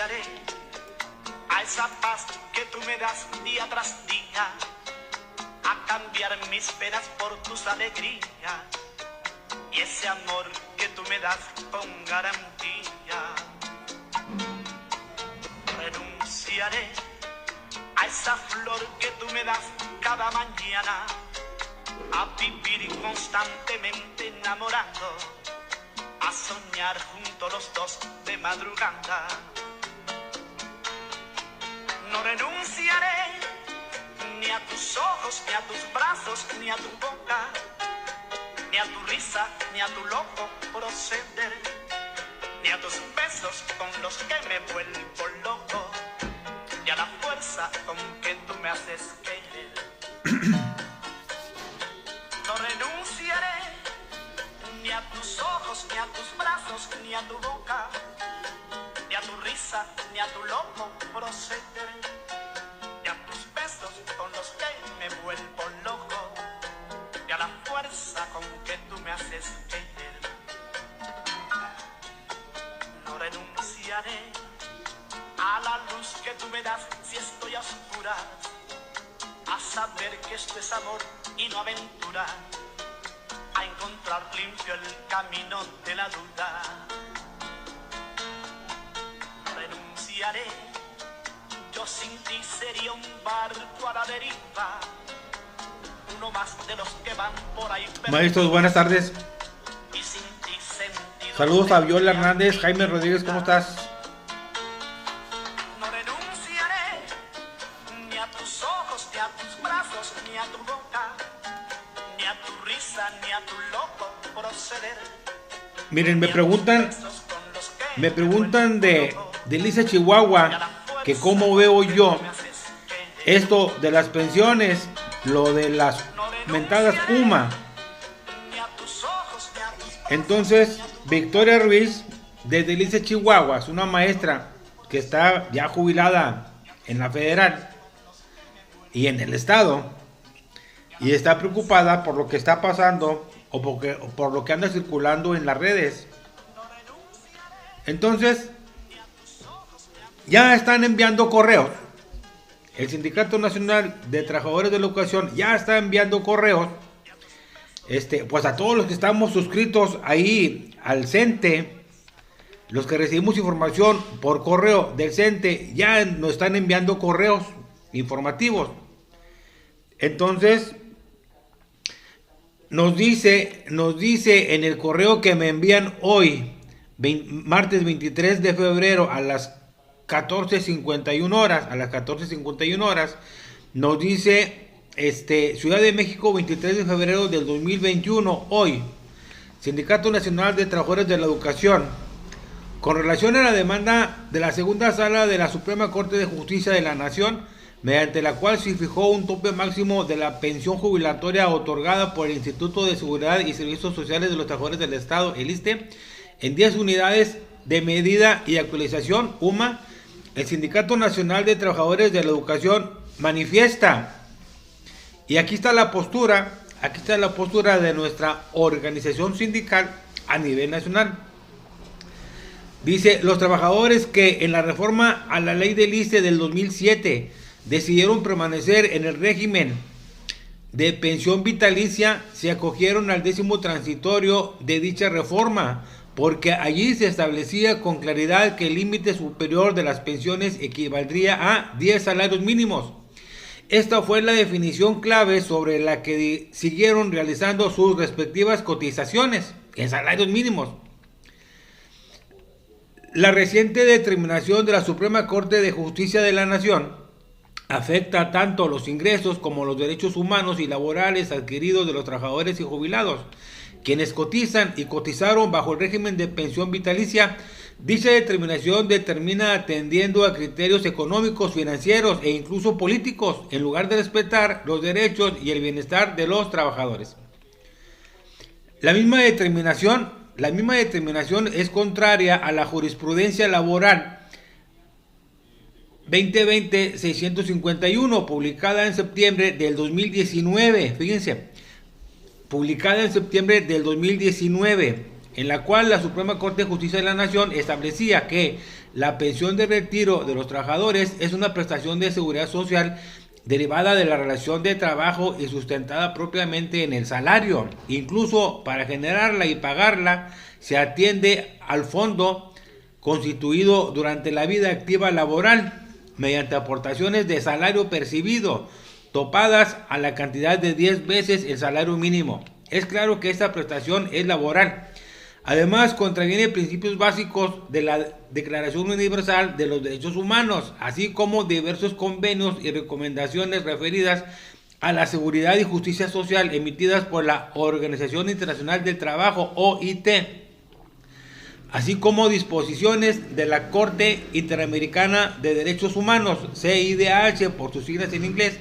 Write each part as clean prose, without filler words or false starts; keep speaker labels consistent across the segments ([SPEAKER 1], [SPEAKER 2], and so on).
[SPEAKER 1] renunciaré a esa paz que tú me das día tras día, a cambiar mis penas por tus alegrías y ese amor que tú me das con garantía. Renunciaré a esa flor que tú me das cada mañana, a vivir constantemente enamorando, a soñar juntos los dos de madrugada. No renunciaré ni a tus ojos, ni a tus brazos, ni a tu boca, ni a tu risa, ni a tu loco proceder, ni a tus besos con los que me vuelvo loco, ni a la fuerza con que tú me haces querer. No renunciaré ni a tus ojos, ni a tus brazos, ni a tu boca, ni a tu risa, ni a tu loco proceder, ni a tus besos con los que me vuelvo loco, ni a la fuerza con que tú me haces querer. No renunciaré a la luz que tú me das si estoy a oscuras, a saber que esto es amor y no aventura, a encontrar limpio el camino de la duda. No renunciaré, yo sin ti sería un barco a la deriva, uno más de los que van por ahí.
[SPEAKER 2] Maestros, buenas tardes.
[SPEAKER 1] Y sin ti sentido.
[SPEAKER 2] Saludos a Viola Hernández, Jaime Rodríguez, ¿cómo estás?
[SPEAKER 1] No renunciaré ni a tus ojos, ni a tus brazos, ni a tu boca, ni a tu risa, ni a tu loco proceder.
[SPEAKER 2] Miren, me preguntan de Lisa Chihuahua que cómo veo yo esto de las pensiones, lo de las mentadas UMA. Entonces, Victoria Ruiz de Lisa Chihuahua, es una maestra que está ya jubilada en la federal y en el estado, y está preocupada por lo que está pasando o por lo que anda circulando en las redes. Entonces, ya están enviando correos. El Sindicato Nacional de Trabajadores de la Educación ya está enviando correos, pues a todos los que estamos suscritos ahí al CENTE, los que recibimos información por correo del CENTE, ya nos están enviando correos informativos. Entonces, nos dice en el correo que me envían hoy, martes 23 de febrero a las 14:51 horas, nos dice Ciudad de México, 23 de febrero del 2021, hoy, Sindicato Nacional de Trabajadores de la Educación, con relación a la demanda de la segunda sala de la Suprema Corte de Justicia de la Nación, mediante la cual se fijó un tope máximo de la pensión jubilatoria otorgada por el Instituto de Seguridad y Servicios Sociales de los Trabajadores del Estado, el ISSSTE, en 10 unidades de medida y actualización, UMA, el Sindicato Nacional de Trabajadores de la Educación manifiesta, y aquí está la postura de nuestra organización sindical a nivel nacional. Dice: los trabajadores que en la reforma a la ley del ISSSTE del 2007 decidieron permanecer en el régimen de pensión vitalicia se acogieron al 10º transitorio de dicha reforma, porque allí se establecía con claridad que el límite superior de las pensiones equivaldría a 10 salarios mínimos. Esta fue la definición clave sobre la que siguieron realizando sus respectivas cotizaciones en salarios mínimos. La reciente determinación de la Suprema Corte de Justicia de la Nación afecta tanto los ingresos como los derechos humanos y laborales adquiridos de los trabajadores y jubilados, quienes cotizan y cotizaron bajo el régimen de pensión vitalicia. Dicha determinación determina atendiendo a criterios económicos, financieros e incluso políticos, en lugar de respetar los derechos y el bienestar de los trabajadores. La misma determinación es contraria a la jurisprudencia laboral 2020-651, publicada en septiembre del 2019, fíjense, publicada en septiembre del 2019, en la cual la Suprema Corte de Justicia de la Nación establecía que La pensión de retiro de los trabajadores es una prestación de seguridad social derivada de la relación de trabajo y sustentada propiamente en el salario. Incluso para generarla y pagarla se atiende al fondo constituido durante la vida activa laboral mediante aportaciones de salario percibido topadas a la cantidad de 10 veces el salario mínimo. Es claro que esta prestación es laboral. Además, contraviene principios básicos de la Declaración Universal de los Derechos Humanos, así como diversos convenios y recomendaciones referidas a la seguridad y justicia social emitidas por la Organización Internacional del Trabajo, OIT, así como disposiciones de la Corte Interamericana de Derechos Humanos, CIDH por sus siglas en inglés,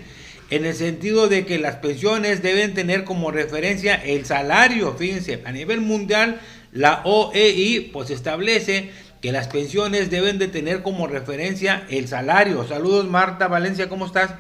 [SPEAKER 2] en el sentido de que las pensiones deben tener como referencia el salario. Fíjense, a nivel mundial la OEI pues establece que las pensiones deben de tener como referencia el salario. Saludos Marta Valencia, ¿cómo estás?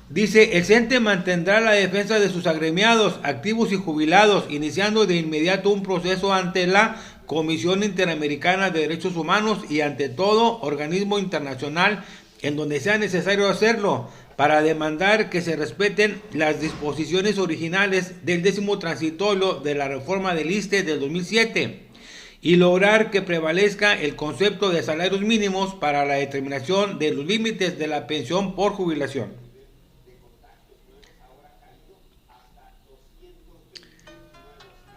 [SPEAKER 2] Dice, el CENTE mantendrá la defensa de sus agremiados, activos y jubilados, iniciando de inmediato un proceso ante la Comisión Interamericana de Derechos Humanos y ante todo organismo internacional en donde sea necesario hacerlo, para demandar que se respeten las disposiciones originales del 10º transitorio de la reforma del ISSSTE del 2007 y lograr que prevalezca el concepto de salarios mínimos para la determinación de los límites de la pensión por jubilación.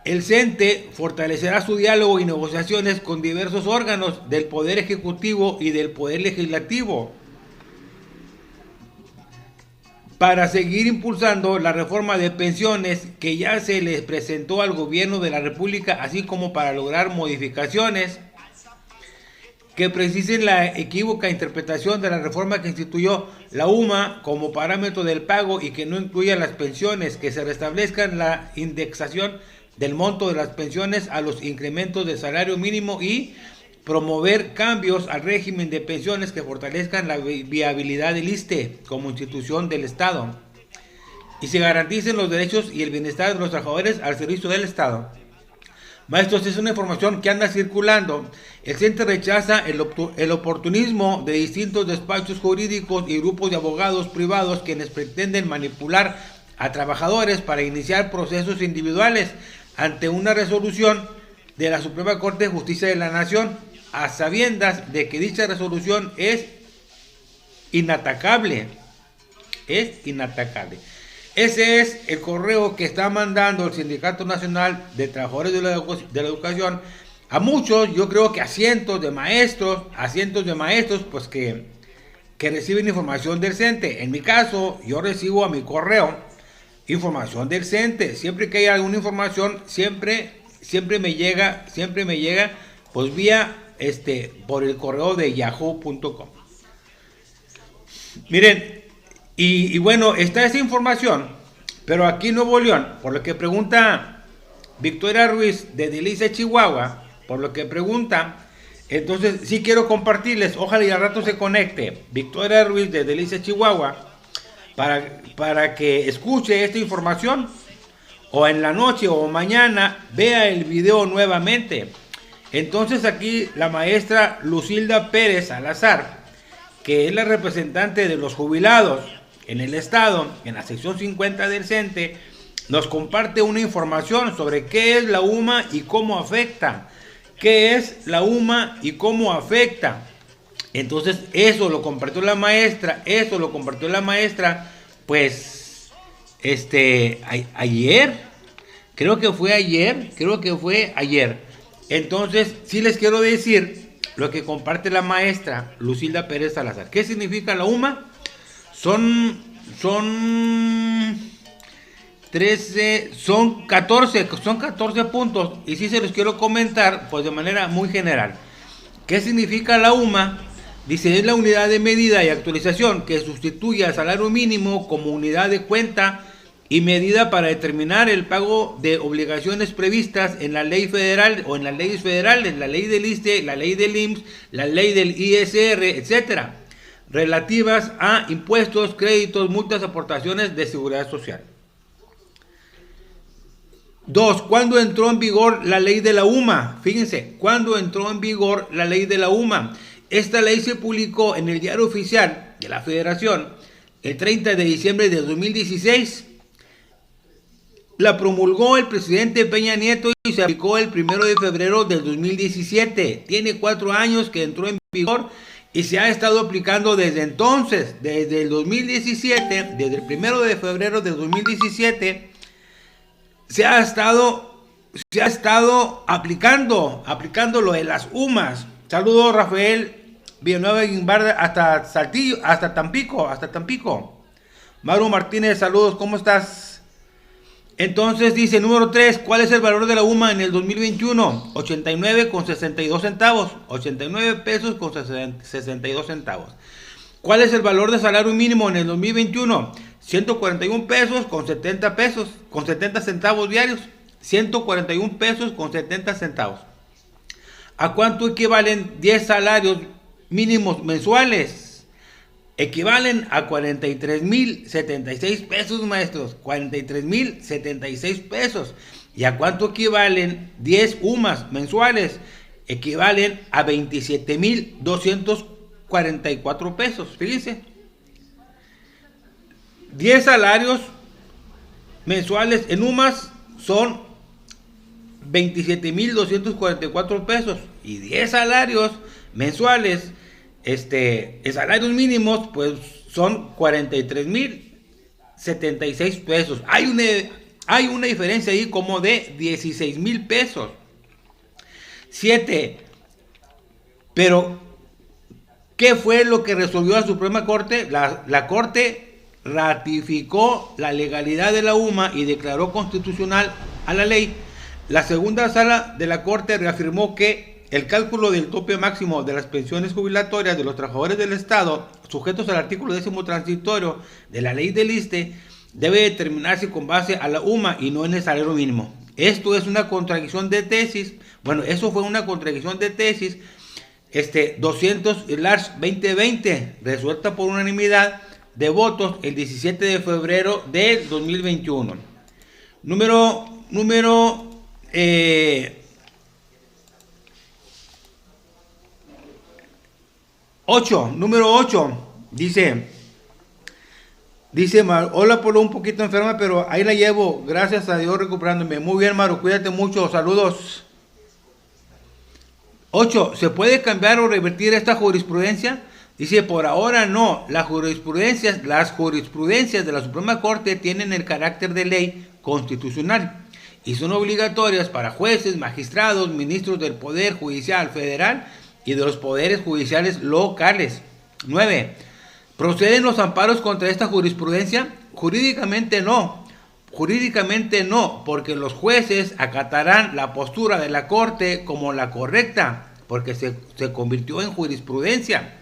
[SPEAKER 2] El CENTE fortalecerá su diálogo y negociaciones con diversos órganos del Poder Ejecutivo y del Poder Legislativo para seguir impulsando la reforma de pensiones que ya se les presentó al gobierno de la República, así como para lograr modificaciones que precisen la equívoca interpretación de la reforma que instituyó la UMA como parámetro del pago y que no incluya las pensiones, que se restablezca la indexación del monto de las pensiones a los incrementos del salario mínimo y promover cambios al régimen de pensiones que fortalezcan la viabilidad del ISSSTE como institución del Estado y se garanticen los derechos y el bienestar de los trabajadores al servicio del Estado. Maestros, es una información que anda circulando. El CENTE rechaza el oportunismo de distintos despachos jurídicos y grupos de abogados privados quienes pretenden manipular a trabajadores para iniciar procesos individuales ante una resolución de la Suprema Corte de Justicia de la Nación, a sabiendas de que dicha resolución es inatacable. Es inatacable. Ese es el correo que está mandando el Sindicato Nacional de Trabajadores de la Educación a muchos, yo creo que a cientos de maestros, pues que reciben información del CENTE. En mi caso, yo recibo a mi correo información del CENTE. Siempre que hay alguna información, siempre me llega, pues vía por el correo de yahoo.com. Miren, y bueno, está esa información, pero aquí en Nuevo León, por lo que pregunta Victoria Ruiz de Delicia, Chihuahua, por lo que pregunta, entonces sí quiero compartirles, ojalá y al rato se conecte Victoria Ruiz de Delicia, Chihuahua, para que escuche esta información, o en la noche o mañana vea el video nuevamente. Entonces aquí la maestra Lucilda Pérez Salazar, que es la representante de los jubilados en el estado, en la sección 50 del CENTE, nos comparte una información sobre qué es la UMA y cómo afecta. ¿Qué es la UMA y cómo afecta? Entonces eso lo compartió la maestra, pues ayer, creo que fue ayer. Entonces, sí les quiero decir lo que comparte la maestra Lucilda Pérez Salazar. ¿Qué significa la UMA? Son 14 puntos y sí se los quiero comentar pues de manera muy general. ¿Qué significa la UMA? Dice, es la unidad de medida y actualización que sustituye al salario mínimo como unidad de cuenta y medida para determinar el pago de obligaciones previstas en la ley federal o en las leyes federales, la ley del ISSSTE, la ley del IMSS, la ley del ISR, etcétera, relativas a impuestos, créditos, multas, aportaciones de seguridad social. 2. ¿Cuándo entró en vigor la ley de la UMA? Fíjense, ¿cuándo entró en vigor la ley de la UMA? Esta ley se publicó en el Diario Oficial de la Federación el 30 de diciembre de 2016. La promulgó el presidente Peña Nieto y se aplicó el 1 de febrero del 2017. Tiene 4 años que entró en vigor y se ha estado aplicando desde entonces, desde el 2017, desde el 1 de febrero del 2017, se ha estado aplicando lo de las UMAS. Saludos, Rafael Villanueva Guimbarda, hasta Saltillo, hasta Tampico. Maru Martínez, saludos, ¿cómo estás? Entonces dice, número 3, ¿cuál es el valor de la UMA en el 2021? 89,62 centavos, 89 pesos con 62 centavos. ¿Cuál es el valor de salario mínimo en el 2021? 141 pesos con 70 centavos diarios, 141 pesos con 70 centavos. ¿A cuánto equivalen 10 salarios mínimos mensuales? Equivalen a 43,076 pesos, maestros. 43,076 pesos. ¿Y a cuánto equivalen 10 UMAS mensuales? Equivalen a 27,244 pesos. Fíjense. 10 salarios mensuales en UMAS son 27,244 pesos. Y 10 salarios mensuales salarios mínimos, pues son 43,076 pesos. Hay una diferencia ahí como de 16,000 pesos. 7. Pero, ¿qué fue lo que resolvió la Suprema Corte? La Corte ratificó la legalidad de la UMA y declaró constitucional a la ley. La segunda sala de la Corte reafirmó que el cálculo del tope máximo de las pensiones jubilatorias de los trabajadores del Estado, sujetos al artículo 10º transitorio de la ley del ISSSTE, debe determinarse con base a la UMA y no en el salario mínimo. Esto es una contradicción de tesis. Bueno, eso fue una contradicción de tesis 200/2020, resuelta por unanimidad de votos el 17 de febrero del 2021. Número 8, número 8, dice, hola Polo, un poquito enferma, pero ahí la llevo, gracias a Dios recuperándome. Muy bien, Maru, cuídate mucho, saludos. 8, ¿se puede cambiar o revertir esta jurisprudencia? Dice, por ahora no, las jurisprudencias de la Suprema Corte tienen el carácter de ley constitucional y son obligatorias para jueces, magistrados, ministros del Poder Judicial Federal y de los poderes judiciales locales. 9. ¿Proceden los amparos contra esta jurisprudencia? Jurídicamente no, porque los jueces acatarán la postura de la Corte como la correcta, porque se convirtió en jurisprudencia.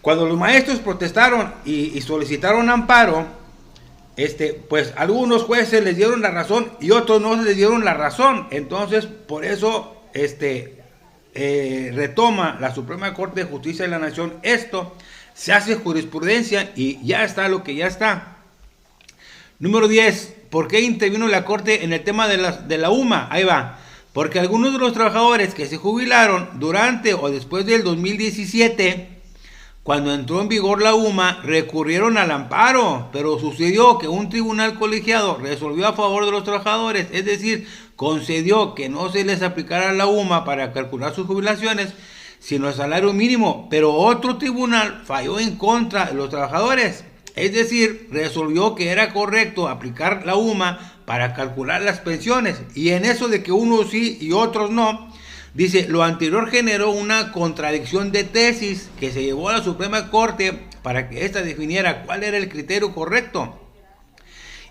[SPEAKER 2] Cuando los maestros protestaron y solicitaron amparo, pues algunos jueces les dieron la razón y otros no les dieron la razón. Entonces, por eso, retoma la Suprema Corte de Justicia de la Nación esto, se hace jurisprudencia y ya está lo que ya está. Número 10, ¿por qué intervino la Corte en el tema de la UMA? Ahí va, porque algunos de los trabajadores que se jubilaron durante o después del 2017, cuando entró en vigor la UMA, recurrieron al amparo, pero sucedió que un tribunal colegiado resolvió a favor de los trabajadores, es decir, concedió que no se les aplicara la UMA para calcular sus jubilaciones, sino el salario mínimo, pero otro tribunal falló en contra de los trabajadores, es decir, resolvió que era correcto aplicar la UMA para calcular las pensiones, y en eso de que unos sí y otros no, dice, lo anterior generó una contradicción de tesis que se llevó a la Suprema Corte para que ésta definiera cuál era el criterio correcto.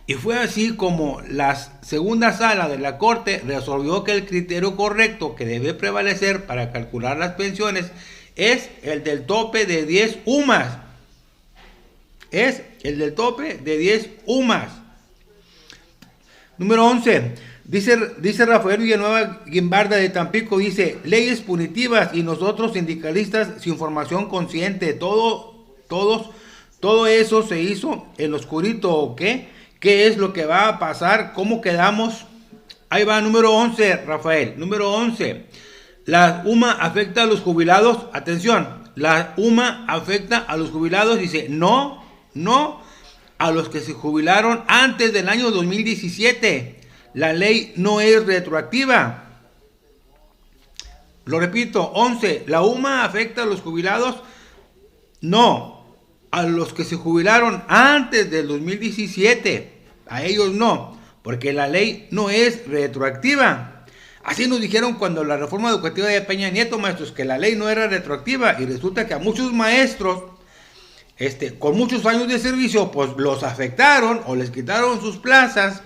[SPEAKER 2] Y fue así como la segunda sala de la Corte resolvió que el criterio correcto que debe prevalecer para calcular las pensiones es el del tope de 10 UMAS. Es el del tope de 10 UMAS. Número 11. Dice Rafael Villanueva Guimbarda de Tampico, dice, leyes punitivas y nosotros sindicalistas sin formación consciente, todo eso se hizo en lo oscurito, ¿o qué? ¿Qué es lo que va a pasar? ¿Cómo quedamos? Ahí va, número 11, Rafael. Número 11. La UMA afecta a los jubilados. Atención, la UMA afecta a los jubilados. Dice, no a los que se jubilaron antes del año 2017. La ley no es retroactiva. Lo repito, 11. La UMA afecta a los jubilados. No, a los que se jubilaron antes del 2017. A ellos no, porque la ley no es retroactiva. Así nos dijeron cuando la reforma educativa de Peña Nieto, maestros, que la ley no era retroactiva, y resulta que a muchos maestros, con muchos años de servicio, pues los afectaron o les quitaron sus plazas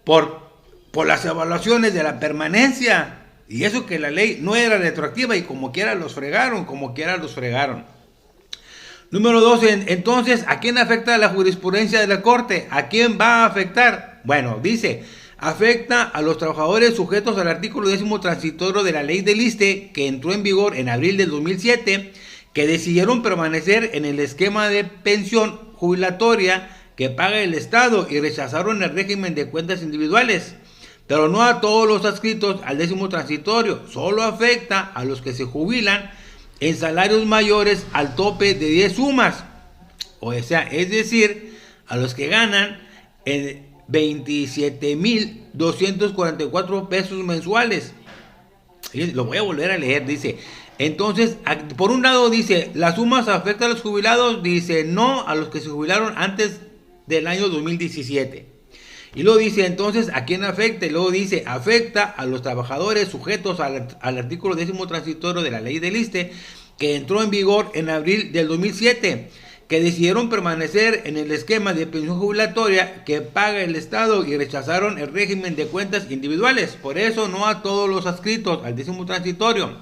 [SPEAKER 2] por las evaluaciones de la permanencia, y eso que la ley no era retroactiva, y como quiera los fregaron. Número 12, entonces, ¿a quién afecta la jurisprudencia de la Corte? ¿A quién va a afectar? Bueno, dice, afecta a los trabajadores sujetos al artículo 10º transitorio de la ley del ISSSTE, que entró en vigor en abril del 2007, que decidieron permanecer en el esquema de pensión jubilatoria que paga el Estado y rechazaron el régimen de cuentas individuales, pero no a todos los adscritos al 10º transitorio, solo afecta a los que se jubilan en salarios mayores al tope de 10 UMAS, o sea, es decir, a los que ganan 27,244 pesos mensuales. Lo voy a volver a leer, dice. Entonces, por un lado dice, las sumas afectan a los jubilados, dice, no a los que se jubilaron antes del año 2017. Y luego dice, entonces, ¿a quién afecta? Y luego dice, afecta a los trabajadores sujetos al artículo 10º transitorio de la ley del ISSSTE, que entró en vigor en abril del 2007, que decidieron permanecer en el esquema de pensión jubilatoria que paga el Estado y rechazaron el régimen de cuentas individuales. Por eso no a todos los adscritos al 10º transitorio,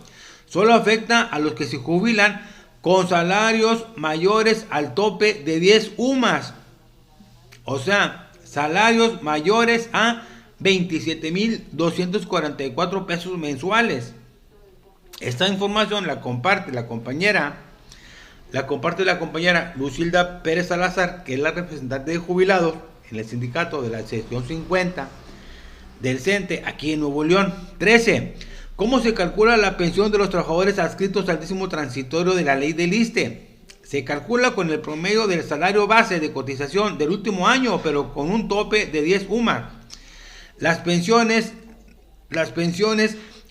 [SPEAKER 2] solo afecta a los que se jubilan con salarios mayores al tope de 10 UMAS. O sea, salarios mayores a 27,244 pesos mensuales. Esta información la comparte la compañera Lucilda Pérez Salazar, que es la representante de jubilados en el sindicato de la sección 50 del CENTE aquí en Nuevo León. 13. ¿Cómo se calcula la pensión de los trabajadores adscritos al 10º transitorio de la ley del ISSSTE? Se calcula con el promedio del salario base de cotización del último año, pero con un tope de 10 UMA. Las pensiones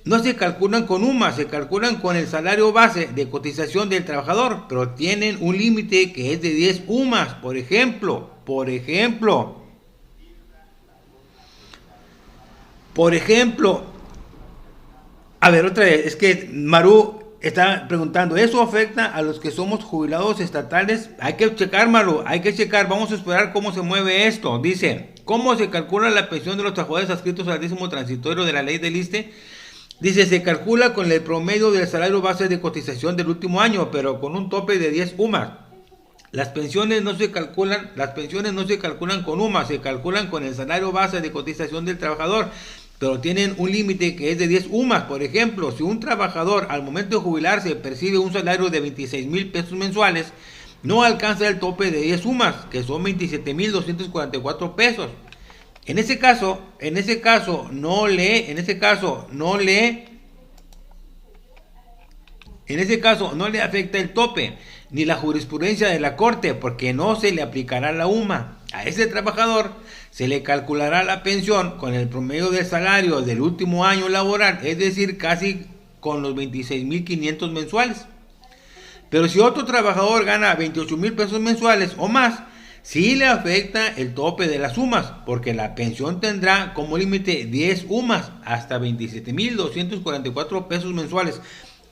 [SPEAKER 2] no se calculan con UMA, se calculan con el salario base de cotización del trabajador, pero tienen un límite que es de 10 UMAS. Por ejemplo, a ver, otra vez, es que Maru está preguntando, ¿eso afecta a los que somos jubilados estatales? Hay que checar, Maru, vamos a esperar cómo se mueve esto. Dice, ¿cómo se calcula la pensión de los trabajadores adscritos al 10º transitorio de la ley del ISSSTE? Dice, se calcula con el promedio del salario base de cotización del último año, pero con un tope de 10 UMAS. Las pensiones no se calculan con UMAS, se calculan con el salario base de cotización del trabajador, pero tienen un límite que es de 10 UMAS. Por ejemplo, si un trabajador al momento de jubilarse percibe un salario de 26,000 pesos mensuales, no alcanza el tope de 10 UMAS, que son 27,244 pesos. En ese caso no le afecta el tope ni la jurisprudencia de la Corte, porque no se le aplicará la UMA. A ese trabajador se le calculará la pensión con el promedio del salario del último año laboral, es decir, casi con los 26,500 mensuales. Pero si otro trabajador gana 28,000 pesos mensuales o más, sí le afecta el tope de las UMAS, porque la pensión tendrá como límite 10 UMAS hasta 27,244 pesos mensuales.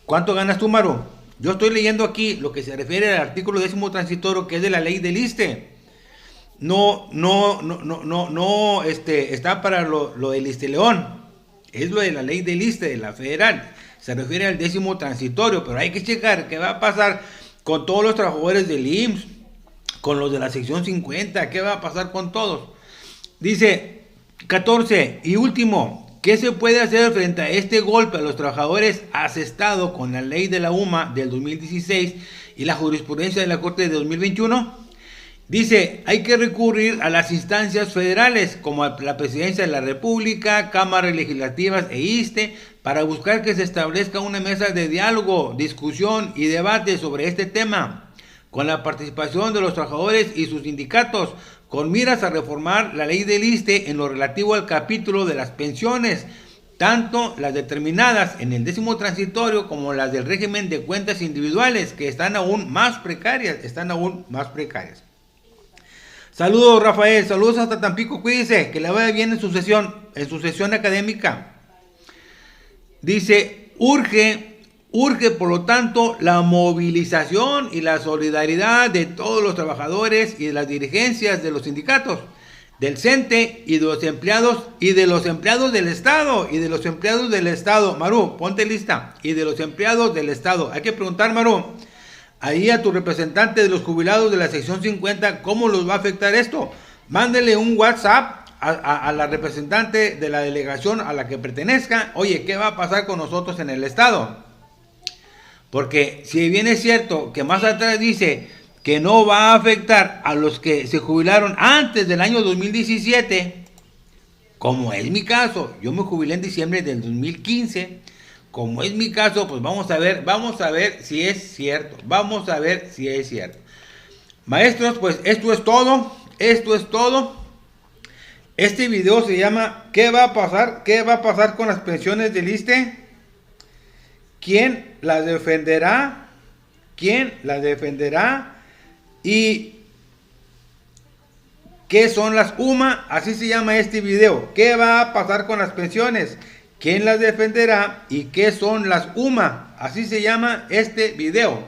[SPEAKER 2] ¿Cuánto ganas tú, Maru? Yo estoy leyendo aquí lo que se refiere al artículo 10º transitorio, que es de la ley del ISSSTE. No, está para lo del ISSSTE León. Es lo de la ley del ISSSTE, de la federal. Se refiere al 10º transitorio, pero hay que checar qué va a pasar con todos los trabajadores del IMSS, con los de la sección 50, qué va a pasar con todos. Dice 14 y último, ¿qué se puede hacer frente a este golpe a los trabajadores asestado con la ley de la UMA del 2016 y la jurisprudencia de la Corte de 2021? Dice, hay que recurrir a las instancias federales como a la Presidencia de la República, cámaras legislativas e ISSSTE para buscar que se establezca una mesa de diálogo, discusión y debate sobre este tema, con la participación de los trabajadores y sus sindicatos, con miras a reformar la ley del ISSSTE en lo relativo al capítulo de las pensiones, tanto las determinadas en el 10º transitorio como las del régimen de cuentas individuales, que están aún más precarias, Saludos, Rafael, saludos hasta Tampico, cuídese, que le vaya bien en su sesión académica. Dice, urge por lo tanto la movilización y la solidaridad de todos los trabajadores y de las dirigencias de los sindicatos, del CENTE y de los empleados del Estado, Maru, ponte lista, y de los empleados del Estado. Hay que preguntar, Maru, ahí a tu representante de los jubilados de la sección 50, ¿cómo los va a afectar esto? Mándele un WhatsApp a la representante de la delegación a la que pertenezca. Oye, ¿qué va a pasar con nosotros en el Estado? Porque si bien es cierto que más atrás dice que no va a afectar a los que se jubilaron antes del año 2017, como es mi caso, yo me jubilé en diciembre del 2015, como es mi caso, pues vamos a ver si es cierto. Maestros, pues esto es todo. Este video se llama ¿Qué va a pasar con las pensiones del ISSSTE? ¿Quién las defenderá? ¿Y qué son las UMA? Así se llama este video. ¿Qué va a pasar con las pensiones? ¿Quién las defenderá? ¿Y qué son las UMA? Así se llama este video.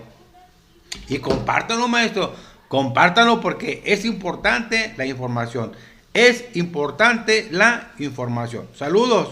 [SPEAKER 2] Y compártanlo, maestro. Compártanlo porque es importante la información. Saludos.